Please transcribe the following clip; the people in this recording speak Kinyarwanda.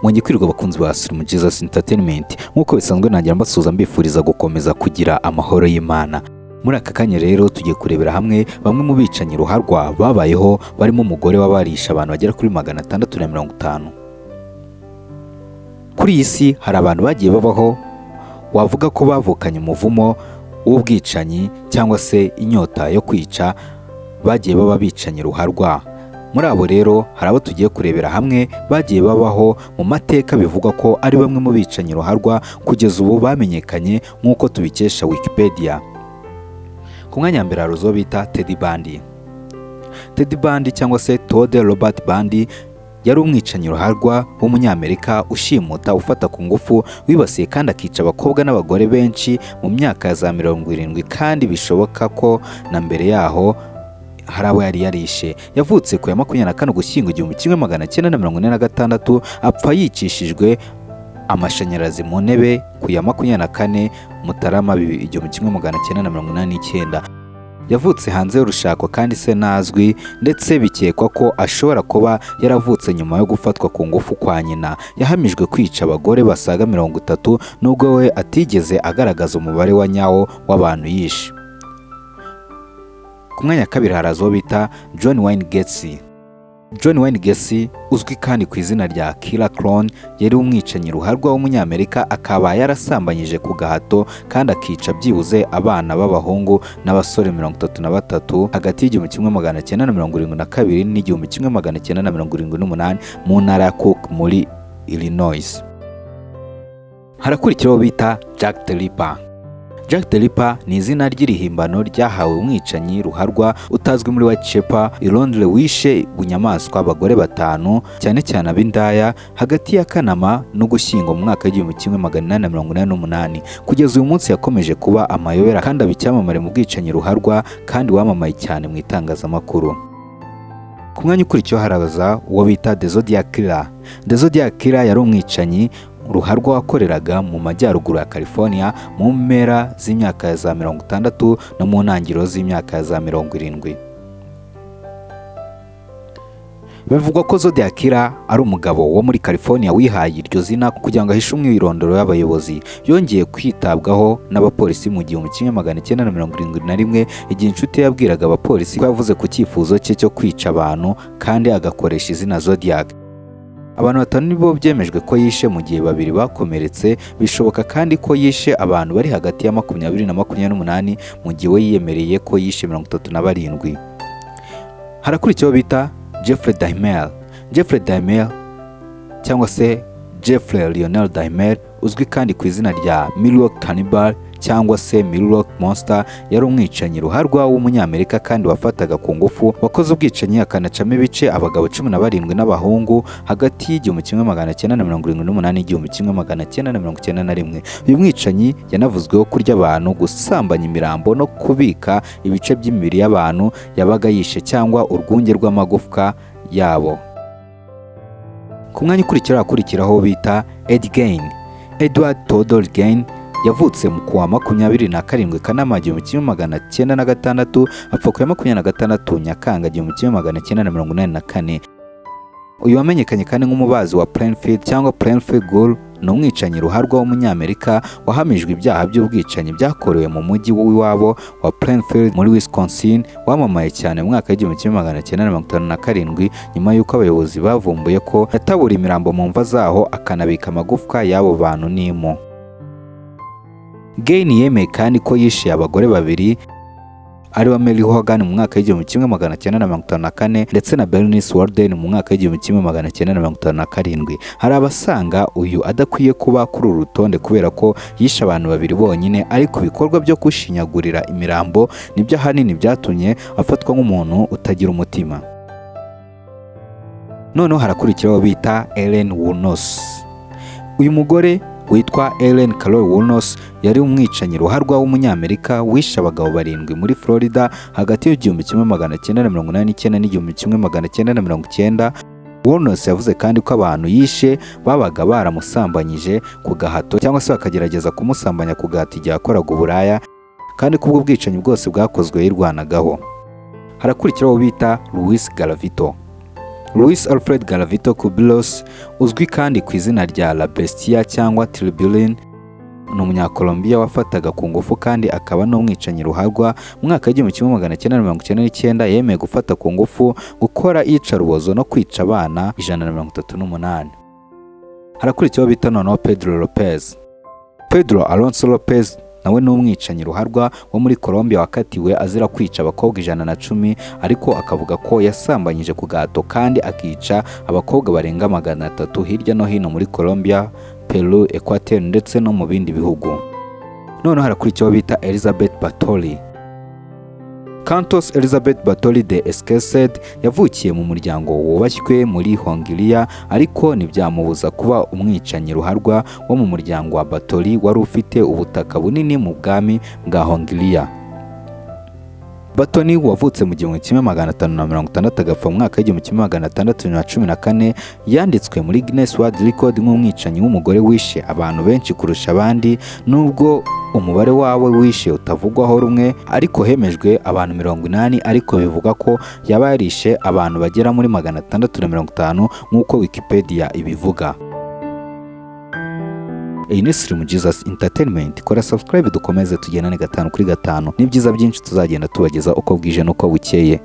mwongeye kwirirwa abakunzi ba Slim Jesus Entertainment. Nk'uko bisanzwe nagira mbasuza mbifuriza gukomeza kugira amahoro y'Imana. Muri aka kanya rero tugiye kurebera hamwe bamwe mu bicanyi Ruharwa babayeho barimo umugore wabarisha abantu bagera kuri 650. Kuri iyi si hari abantu bagiye babaho wavuga ko bavukanye umuvumo w'ubwicanyi cyangwa se inyota yo kwica, bagiye baba bicanyi Ruharwa. Muri abo rero hari abo tugiye kurebera hamwe bagiye babaho mu mateka bivugwa ko ari bamwe mu bicanyi Ruharwa kugeza ubu bamenyekanye nk'uko tubikesha Wikipedia. Ku mwanya mbere haruzo bita Ted Bundy. Ted Bundy cyangwa se Todd Robert Bundy yari umwicanyi Ruharwa w'umunyamerika ushimuta, ufata ku ngufu, wibasiye kandi akica abakobwa n'abagore benshi mu myaka ya za 70, kandi bishoboka ko na mbere yaho hari abo yari yarishe. Yavutse ku ya 24 Ugushyingo 1946, apfa yicishijwe amashanyarazi mu ntebe ku ya 24 Mutarama 1989. Yavutse hanze y'urushako kandi se nazwi, ndetse bikekwa ko ashobora kuba yaravutse nyuma yo gufatwa ku ngufu kwa nyina. Yahamijwe kwica abagore basaga 30, nubwo we atigeze agaragaza umubare wa nyawo w'abantu yishe. Ku mwanya kabiri harazo bita John Wayne Gacy. John Wayne Gacy uzwi kandi ku izina rya Killer Clown yari umwicanyi Ruharwa w'umunyamerika, akaba yarasambanyije ku gahato kandi akica byibuze abana b'abahungu n'abasore 33 hagati y'1972 n'1978 mu ntara ya Cook muri Illinois. Harakurikiraho bita Jack the Ripper. Jack the Ripper ni izina ry'irihimbano ryahawe umwicanyi Ruharwa utazwi muri Whitechapel, Londres, wishe bunyamaswa abagore 5 cyane cyane ab'indaya hagati ya Kanama n'Ugushyingo mu mwaka w'1888. Kugeza uyu munsi yakomeje kuba amayobera kandi abicyamamare mu bwicanyi Ruharwa, kandi wamamaye cyane mu itangazamakuru. Ku mwanya ukurikiyeho harabaza uwo bita The Zodiac Killer. The Zodiac Killer yari umwicanyi Ruharwa wakoreraga mu majyaruguru ya California mu mpera z'imyaka ya za 60 no mu ntangiriro z'imyaka ya za 70. Bivugwa ko Zodiac Killer ari umugabo wo muri California wihaye iryo zina kugira ngo ahishe umwirondoro y'abayobozi. Yongeye kwitabwaho n'abapolisi mu 1971 igihe inshuti yabwiraga abapolisi ko yavuze ku cyifuzo cye cyo kwica abantu kandi agakoresha izina Zodiac. Abantu 5 nibo byemejwe ko yishe, mu gihe 2 bakomeretse. Bishoboka kandi ko yishe abantu bari hagati ya 20 na 28, mu gihe we yiyemereye ko yishe 37. Harakurikiraho bita Jeffrey Dahmer. Jeffrey Dahmer cyangwa se Jeffrey Lionel Dahmer uzwi kandi ku izina rya Milwaukee Cannibal cyangwa se Milwaukee Monster yari umwicanyi Ruharwa w'umunyamerika kandi wafataga ku ngufu, wakoze ubwicanyi akanacamo ibice abagabo 17 n'abahungu hagati y'1978 n'1991. Uyu mwicanyi yanavuzweho kurya abantu, gusambanya imirambo no kubika ibice by'imibiri y'abantu yabaga yishe cyangwa urwunge rw'amagufwa yabo. Ku mwanya ukurikiraho bita Ed Gein. Edward Theodore Gein yavutse mu kuwa 27 Kanama 1906, apfa ku ya 26 Nyakanga 1984. Uyu wamenyekanye kandi nk'umubazi wa Plainfield cyangwa Plainfield Ghoul, ni umwicanyi Ruharwa w'umunyamerika wahamijwe ibyaha by'ubwicanyi byakorewe mu mujyi w'iwabo wa Plainfield muri Wisconsin. Wamamaye cyane mu mwaka w'1957 nyuma y'uko abayobozi bavumbuye ko yatabura imirambo mu mva zaho akanabika amagufwa y'abo bantu n'imo. Gain yemeye kandi ko yishe abagore 2 ari wa Mary Hogan mu mwaka w'1954 ndetse na Bernice Warden mu mwaka w'1957. Hari abasanga uyu adakwiye kuba kuri uru rutonde kubera ko yishe abantu 2 bonyine, ariko ibikorwa byo kushinyagurira imirambo nibyo ahanini byatumye afatwa nk'umuntu utagira umutima. Noneho harakurikiraho bita Ellen Wuornos. Uyu mugore witwa Ellen Carol Wuornos yari umwicanyi Ruharwa w'umunyamerika wishe abagabo 7 muri Florida hagati y'1989 n'1990. Wuornos yavuze kandi ko abantu yishe babaga baramusambanyije ku gahato cyangwa se bakagerageza kumusambanya ku gahato igihe akoraga uburaya, kandi kubwo bwicanyi bwose bwakozwe yirwanagaho. Harakurikiraho bita Louis Garavito. Luis Alfred Garavito Cubillos uzwi kandi ku izina rya La Bestia cyangwa Tiburon ni umunyakolombia wafataga ku ngufu kandi akaba n'umwicanyi ruharwa. Mu mwaka w'1999 yemeye gufata ku ngufu, gukora iyicarubozo no kwica abana 138. Harakurikiyeho bita noneho Pedro Alonso Lopez, nawe ni umwicanyi ruharwa wo muri Colombia wakatiwe azira kwica abakobwa 110, ariko akavuga ko yasambanyije ku gahato kandi akica abakobwa barenga 300 hirya no hino muri Colombia, Peru, Equateur ndetse no mu bindi bihugu. Noneho harakurikiyeho bita Elizabeth Bathory. Cantos Elizabeth Bathory de Esquerced yavukiye mu muryango wubashywe muri Hongiriya, ariko ntibyamubuza kuba umwicanyi ruharwa wo mu muryango wa Bathory wari ufite ubutaka bunini mu bwami bwa Hongiriya. Bathory wavutse mu 1560 agapfa mu mwaka w'1614 yanditswe muri Guinness World Record nk'umwicanyi w'umugore wishe abantu benshi kurusha abandi, nubwo umubare wawe wishe utavugwaho rumwe, ariko hemejwe abantu 80, ariko bivuga ko yaba yarishe abantu bagera muri 650 nk'uko Wikipedia ibivuga. Iyi ni Slim Jesus Entertainment. Kora subscribe dukomeze tugendane 5 kuri 5 n'ibyiza byinshi tuzagenda tubageza uko bwije n'uko bukeye.